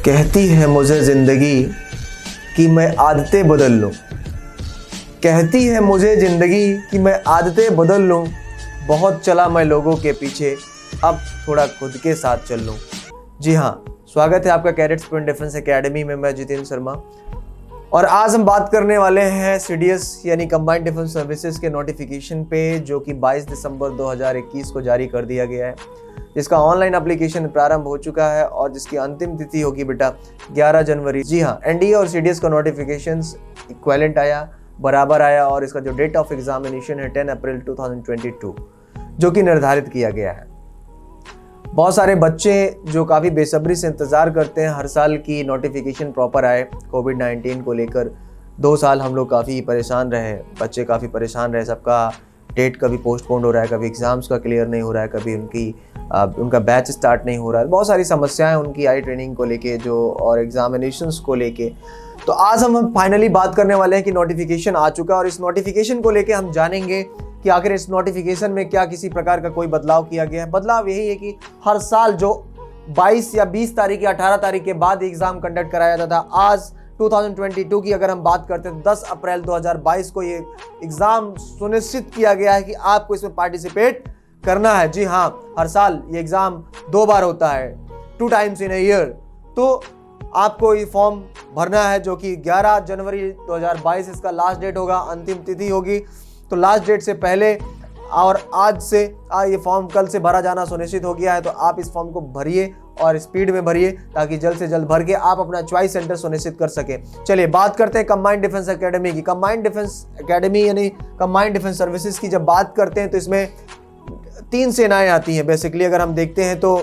कहती है मुझे ज़िंदगी कि मैं आदतें बदल लूँ। कहती है मुझे ज़िंदगी कि मैं आदतें बदल लूँ। बहुत चला मैं लोगों के पीछे, अब थोड़ा खुद के साथ चल लूँ। जी हाँ, स्वागत है आपका कैडेट स्टूडेंट डिफेंस एकेडमी में। मैं जितेंद्र शर्मा और आज हम बात करने वाले हैं सीडीएस यानी कंबाइंड डिफेंस सर्विसेज के नोटिफिकेशन पे, जो कि 22 दिसंबर 2021 को जारी कर दिया गया है, जिसका ऑनलाइन एप्लीकेशन प्रारंभ हो चुका है और जिसकी अंतिम तिथि होगी बेटा 11 जनवरी। जी हाँ, एनडीए और सीडीएस का नोटिफिकेशन इक्विवेलेंट आया, बराबर आया और इसका जो डेट ऑफ एग्जामिनेशन है 10 अप्रैल 2022 जो कि निर्धारित किया गया है। बहुत सारे बच्चे जो काफ़ी बेसब्री से इंतज़ार करते हैं हर साल की नोटिफिकेशन प्रॉपर आए। कोविड-19 को लेकर 2 साल हम लोग काफ़ी परेशान रहे, बच्चे काफ़ी परेशान रहे। सबका डेट कभी पोस्टपोन्ड हो रहा है, कभी एग्ज़ाम्स का क्लियर नहीं हो रहा है, कभी उनका बैच स्टार्ट नहीं हो रहा है। बहुत सारी समस्याएं उनकी आई ट्रेनिंग को लेके जो और एग्जामिनेशंस को लेके। तो आज हम फाइनली बात करने वाले हैं कि नोटिफिकेशन आ चुका है और इस नोटिफिकेशन को लेके हम जानेंगे कि आखिर इस नोटिफिकेशन में क्या किसी प्रकार का कोई बदलाव किया गया है। बदलाव यही है कि हर साल जो 22 या 20 तारीख या 18 तारीख के बाद एग्जाम कंडक्ट कराया जाता था, आज 2022 की अगर हम बात करते हैं तो 10 अप्रैल 2022 को ये एग्ज़ाम सुनिश्चित किया गया है कि आपको इसमें पार्टिसिपेट करना है। जी हाँ, हर साल ये एग्ज़ाम 2 बार होता है, 2 टाइम्स इन अ ईयर। तो आपको ये फॉर्म भरना है, जो कि 11 जनवरी 2022 इसका लास्ट डेट होगा, अंतिम तिथि होगी। तो लास्ट डेट से पहले और आज से ये फॉर्म कल से भरा जाना सुनिश्चित हो गया है। तो आप इस फॉर्म को भरिए और स्पीड में भरिए ताकि जल्द से जल्द भर के आप अपना चॉइस सेंटर सुनिश्चित कर सकें। चलिए बात करते हैं कंबाइंड डिफेंस एकेडमी की। कंबाइंड डिफेंस एकेडमी यानी कंबाइंड डिफेंस सर्विसेज की जब बात करते हैं तो इसमें 3 सेनाएं आती हैं बेसिकली। अगर हम देखते हैं तो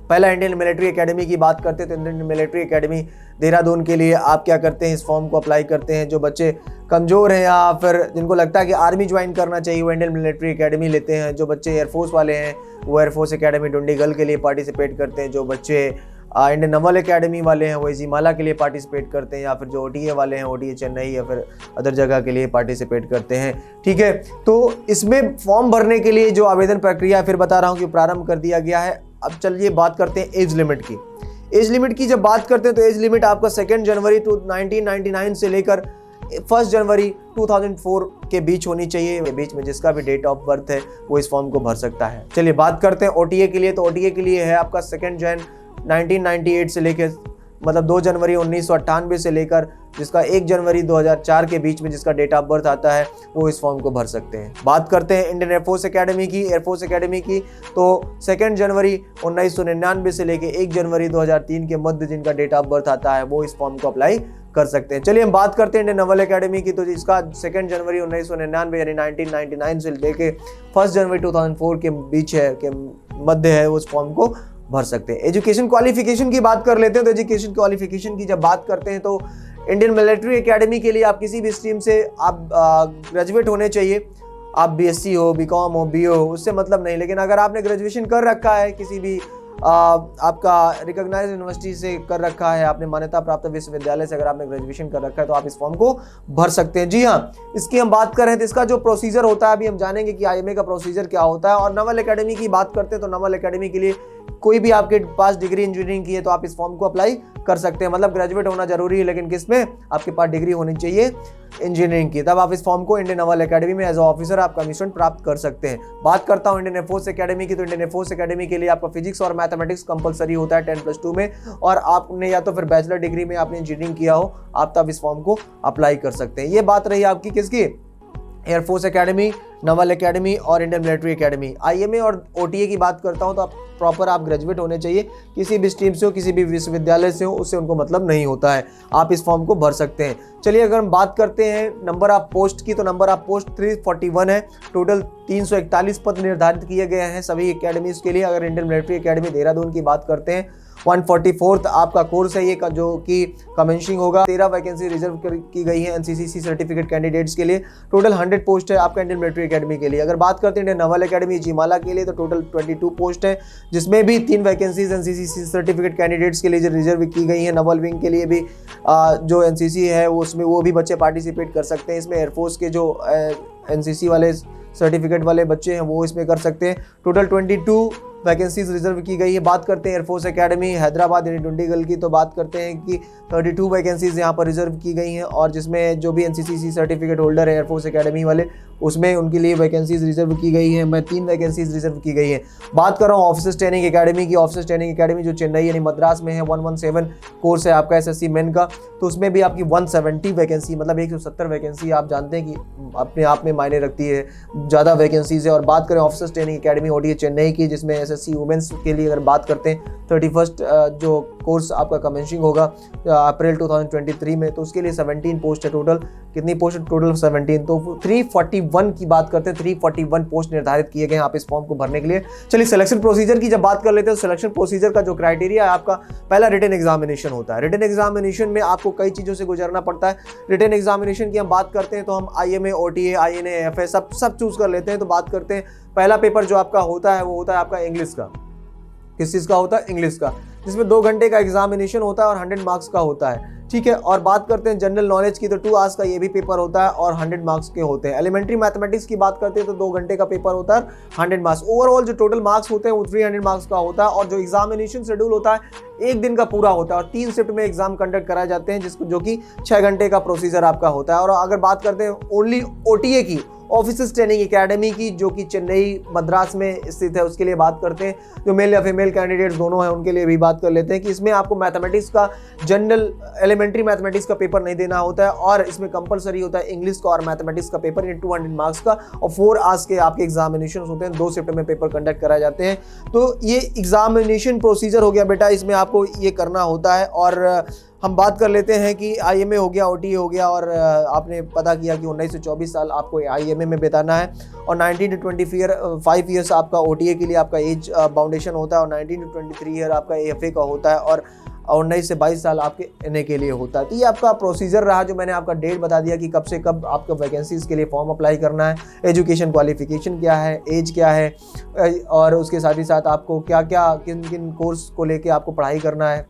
पहला इंडियन मिलिट्री एकेडमी की बात करते हैं तो इंडियन मिलिट्री एकेडमी देहरादून के लिए आप क्या करते हैं, इस फॉर्म को अप्लाई करते हैं। जो बच्चे कमज़ोर हैं या फिर जिनको लगता है कि आर्मी ज्वाइन करना चाहिए वो इंडियन मिलिट्री एकेडमी लेते हैं। जो बच्चे एयरफोर्स वाले हैं वो एयरफोर्स एकेडमी डुंडीगल के लिए पार्टिसिपेट करते हैं। जो बच्चे इंडियन नवल एकेडमी वाले हैं वो इजीमाला के लिए पार्टिसिपेट करते हैं, या फिर जो ओटीए वाले हैं ओटीए चेन्नई या फिर अदर जगह के लिए पार्टिसिपेट करते हैं। ठीक है, तो इसमें फॉर्म भरने के लिए जो आवेदन प्रक्रिया फिर बता रहा हूँ कि प्रारंभ कर दिया गया है। अब चलिए बात करते हैं एज लिमिट की। एज लिमिट की जब बात करते हैं तो एज लिमिट आपका 2 जनवरी 1999 से लेकर 1 जनवरी 2004 के बीच होनी चाहिए। बीच में जिसका भी डेट ऑफ बर्थ है वो इस फॉर्म को भर सकता है। चलिए बात करते हैं ओटीए के लिए। तो ओटीए के लिए है आपका 2 जन 1998 से लेकर मतलब 2 जनवरी 1998 से लेकर जिसका 1 जनवरी 2004 के बीच में जिसका डेट ऑफ बर्थ आता है वो इस फॉर्म को भर सकते हैं। बात करते हैं इंडियन एयरफोर्स एकेडमी की। एयरफोर्स एकेडमी की तो 2 जनवरी 1999 से लेकर 1 जनवरी 2003 के मध्य जिनका डेट ऑफ बर्थ आता है वो इस फॉर्म को अप्लाई कर सकते हैं। चलिए हम बात करते हैं इंडियन नवल एकेडमी की। तो जिसका 2 जनवरी 1999 यानी 1999 से लेकर 1 जनवरी 2004 के बीच है के मध्य है उस फॉर्म को भर सकते हैं। एजुकेशन क्वालिफिकेशन की बात कर लेते हैं। तो एजुकेशन क्वालिफिकेशन की जब बात करते हैं तो इंडियन मिलिट्री एकेडमी के लिए आप किसी भी स्ट्रीम से आप ग्रेजुएट होने चाहिए। आप बीएससी हो, बीकॉम हो, बीओ हो, उससे मतलब नहीं। लेकिन अगर आपने ग्रेजुएशन कर रखा है किसी भी आपका रिकॉग्नाइज यूनिवर्सिटी से कर रखा है, आपने मान्यता प्राप्त विश्वविद्यालय से अगर आपने ग्रेजुएशन कर रखा है तो आप इस फॉर्म को भर सकते हैं। जी हाँ, इसकी हम बात कर रहे हैं तो इसका जो प्रोसीजर होता है अभी हम जानेंगे कि आईएमए का प्रोसीजर क्या होता है। और नवल एकेडमी की बात करते हैं तो नवल एकेडमी के लिए कोई भी आपके पास डिग्री इंजीनियरिंग की है तो आप इस फॉर्म को अप्लाई कर सकते हैं। मतलब ग्रेजुएट होना जरूरी है, लेकिन किसमें आपके पास डिग्री होनी चाहिए इंजीनियरिंग की, तब आप इस फॉर्म को इंडियन नवल एकेडमी में एज ऑफिसर आप कमीशन प्राप्त कर सकते हैं। बात करता हूं इंडियन एयरफोर्स एकेडमी की। तो इंडियन एयरफोर्स एकेडमी के लिए आपका फिजिक्स और मैथमेटिक्स कंपलसरी होता है 10+2 में, और आपने या तो फिर बैचलर डिग्री में आपने इंजीनियरिंग किया हो आप तब इस फॉर्म को अप्लाई कर सकते हैं। ये बात रही आपकी किसकी, एयरफोर्स एकेडमी, नवल एकेडमी और इंडियन मिलिट्री एकेडमी। आईएमए और ओटीए की बात करता हूं तो आप प्रॉपर आप ग्रेजुएट होने चाहिए, किसी भी स्ट्रीम से हो, किसी भी विश्वविद्यालय से हो, उससे उनको मतलब नहीं होता है। आप इस फॉर्म को भर सकते हैं। चलिए अगर हम बात करते हैं नंबर ऑफ पोस्ट की, तो नंबर ऑफ पोस्ट 341 है। टोटल 341 पद निर्धारित किए गए हैं सभी एकेडमीज के लिए। अगर इंडियन मिलिट्री एकेडमी देहरादून की बात करते हैं 144th आपका कोर्स है ये जो कि कमेंसिंग होगा। 13 वैकेंसी रिजर्व की गई है एनसीसीसी सर्टिफिकेट कैंडिडेट्स के लिए। टोटल 100 पोस्ट है आपका इंडियन मिलिट्री एकेडमी के लिए। अगर बात करते हैं इंडियन नवल एकेडमी जीमाला के लिए तो टोटल 22 पोस्ट है, जिसमें भी 3 वैकेंसीज एनसीसीसी सर्टिफिकेट कैंडिडेट्स के लिए रिजर्व की गई है। नवल विंग के लिए भी जो एनसीसी है उसमें वो भी बच्चे पार्टिसिपेट कर सकते हैं। इसमें एयरफोर्स के जो एनसीसी वाले सर्टिफिकेट वाले बच्चे हैं वो इसमें कर सकते हैं। टोटल 22 वैकेंसीज रिजर्व की गई है। बात करते हैं एयरफोर्स एकेडमी हैदराबाद यानी डुंडीगल की, तो बात करते हैं कि 32 वैकेंसीज यहाँ पर रिजर्व की गई हैं, और जिसमें जो भी NCCC सर्टिफिकेट होल्डर है एयरफोर्स एकेडमी वाले, उसमें उनके लिए वैकेंसीज रिजर्व की गई हैं। मैं 3 वैकेंसीज रिजर्व की गई हैं। बात कर रहा हूँ ऑफिसर्स ट्रेनिंग एकेडमी की। ऑफिसर्स ट्रेनिंग एकेडमी जो चेन्नई यानी मद्रास में है, 117 कोर्स है आपका SSC मेन का, तो उसमें भी आपकी 170 वैकेंसी, मतलब 170 वैकेंसी आप जानते हैं कि अपने आप में मायने रखती है, ज़्यादा वैकेंसीज है। और बात करें officers training academy OTA Chennai की, जिसमें SSC वुमेंस के लिए अगर बात करते हैं 31 जो कोर्स आपका कमेंसिंग होगा अप्रैल 2023 में, तो उसके लिए 17 पोस्ट है टोटल। कितनी पोस्ट टोटल? 17। तो 341 की बात करते हैं, 341 पोस्ट निर्धारित किए गए हैं आप इस फॉर्म को भरने के लिए। चलिए सिलेक्शन प्रोसीजर की जब बात कर लेते हैं, तो सिलेक्शन प्रोसीजर का जो क्राइटेरिया है आपका, पहला रिटन एग्जामिनेशन होता है। रिटन एग्जामिनेशन में आपको कई चीज़ों से गुजरना पड़ता है। रिटन एग्जामिनेशन की हम बात करते हैं तो हम IMA, OTA, INA, FA सब चूज कर लेते हैं। तो बात करते हैं पहला पेपर जो आपका होता है वो होता है आपका इंग्लिश का। किस चीज़ का होता है? इंग्लिश का, जिसमें 2 घंटे का एग्जामिनेशन होता है और 100 मार्क्स का होता है, ठीक है। और बात करते हैं जनरल नॉलेज की, तो 2 आवर्स का ये भी पेपर होता है और 100 मार्क्स के होते हैं। एलिमेंट्री मैथमेटिक्स की बात करते हैं तो 2 घंटे का पेपर होता है, 100 मार्क्स। ओवरऑल जो टोटल मार्क्स होते हैं वो 300 मार्क्स का होता है। और जो एग्जामिनेशन शेड्यूल होता है 1 दिन का पूरा होता है और 3 शिफ्ट में एग्जाम कंडक्ट कराए जाते हैं, जो कि 6 घंटे का प्रोसीजर आपका होता है। और अगर बात करते हैं ओनली OTA की, ऑफिसर्स ट्रेनिंग एकेडमी की, जो कि चेन्नई मद्रास में स्थित है, उसके लिए बात करते हैं। जो मेल या फीमेल कैंडिडेट्स दोनों हैं उनके लिए भी बात कर लेते हैं कि इसमें आपको मैथमेटिक्स का जनरल एलिमेंट्री मैथमेटिक्स का पेपर नहीं देना होता है, और इसमें कंपलसरी होता है इंग्लिश का और मैथमेटिक्स का पेपर, ये 200 मार्क्स का, और 4 आवर्स के आपके एग्जामिनेशन होते हैं। 2 शिफ्ट में पेपर कंडक्ट कराए जाते हैं। तो ये एग्जामिनेशन प्रोसीजर हो गया बेटा, इसमें आपको ये करना होता है। और हम बात कर लेते हैं कि IMA हो गया, OTA हो गया, और आपने पता किया कि 19 से 24 साल आपको IMA में बिताना है, और 19 to 25 ईयर्स आपका OTA के लिए आपका एज बाउंडेशन होता है, और 19 to 23 ईयर आपका AFA का होता है, और 19 से 22 साल आपके NA के लिए होता है। तो ये आपका प्रोसीजर रहा, जो मैंने आपका डेट बता दिया कि कब से कब आपका वैकेंसीज के लिए फॉर्म अप्लाई करना है, एजुकेशन क्वालिफिकेशन क्या है, एज क्या है, और उसके साथ ही साथ आपको क्या क्या किन किन कोर्स को लेके आपको पढ़ाई करना है।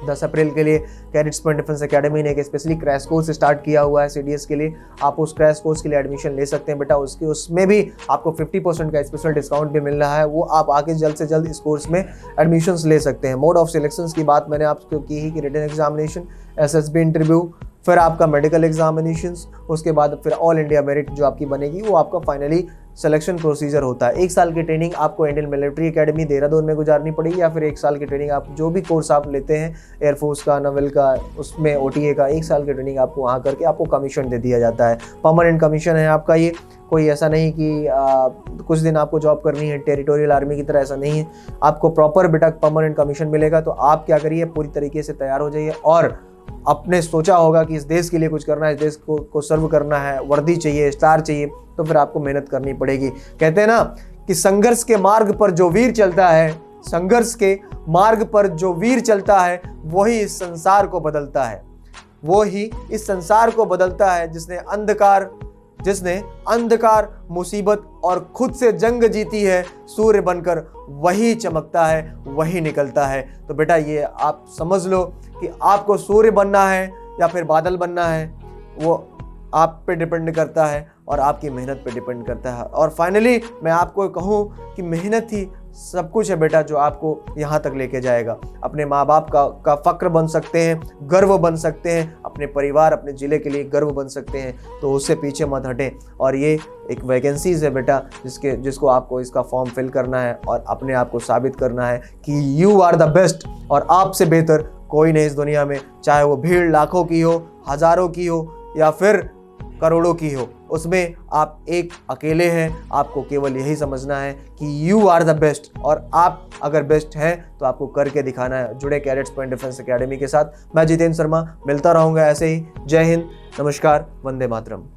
10 अप्रैल के लिए कैडेट्स पॉइंट डिफेंस एकेडमी ने एक स्पेशली क्रैश कोर्स स्टार्ट किया हुआ है CDS के लिए। आप उस क्रैश कोर्स के लिए एडमिशन ले सकते हैं बेटा। उसमें भी आपको 50% का स्पेशल डिस्काउंट भी मिल रहा है, वो आप आके जल्द से जल्द इस कोर्स में एडमिशन्स ले सकते हैं। मोड ऑफ सिलेक्शंस की बात मैंने आपको की ही कि रिटन एग्जामिनेशन, SSB इंटरव्यू, फिर आपका मेडिकल एग्जामिनेशंस, उसके बाद फिर ऑल इंडिया मेरिट जो आपकी बनेगी, वो आपका फाइनली सिलेक्शन प्रोसीजर होता है। 1 साल की ट्रेनिंग आपको इंडियन मिलिट्री एकेडमी देहरादून में गुजारनी पड़ेगी, या फिर 1 साल की ट्रेनिंग आप जो भी कोर्स आप लेते हैं एयरफोर्स का, नवल का, उसमें OTA का 1 साल की ट्रेनिंग आपको वहाँ करके आपको कमीशन दे दिया जाता है। परमानेंट कमीशन है आपका ये, कोई ऐसा नहीं कि कुछ दिन आपको जॉब करनी है टेरिटोरियल आर्मी की तरह, ऐसा नहीं है। आपको प्रॉपर बेटा परमानेंट कमीशन मिलेगा। तो आप क्या करिए, पूरी तरीके से तैयार हो जाइए, और आपने सोचा होगा कि इस देश के लिए कुछ करना है, इस देश को सर्व करना है, वर्दी चाहिए, स्टार चाहिए, तो फिर आपको मेहनत करनी पड़ेगी। कहते हैं ना कि संघर्ष के मार्ग पर जो वीर चलता है, संघर्ष के मार्ग पर जो वीर चलता है, वही इस संसार को बदलता है। वो ही इस संसार को बदलता है जिसने अंधकार, मुसीबत और खुद से जंग जीती है। सूर्य बनकर वही चमकता है, वही निकलता है। तो बेटा ये आप समझ लो कि आपको सूर्य बनना है या फिर बादल बनना है, वो आप पे डिपेंड करता है और आपकी मेहनत पे डिपेंड करता है। और फाइनली मैं आपको कहूँ कि मेहनत ही सब कुछ है बेटा, जो आपको यहाँ तक लेके जाएगा। अपने माँ बाप का फ़क्र बन सकते हैं, गर्व बन सकते हैं, अपने परिवार, अपने ज़िले के लिए गर्व बन सकते हैं, तो उससे पीछे मत हटें। और ये एक वैकेंसीज़ है बेटा, जिसको आपको इसका फॉर्म फिल करना है और अपने आप को साबित करना है कि यू आर द बेस्ट, और आपसे बेहतर कोई नहीं इस दुनिया में। चाहे वो भीड़ लाखों की हो, हज़ारों की हो, या फिर करोड़ों की हो, उसमें आप एक अकेले हैं। आपको केवल यही समझना है कि यू आर द बेस्ट, और आप अगर बेस्ट हैं तो आपको करके दिखाना है। जुड़े कैडेट्स पॉइंट डिफेंस एकेडमी के साथ। मैं जितेंद्र शर्मा, मिलता रहूँगा ऐसे ही। जय हिंद, नमस्कार, वंदे मातरम।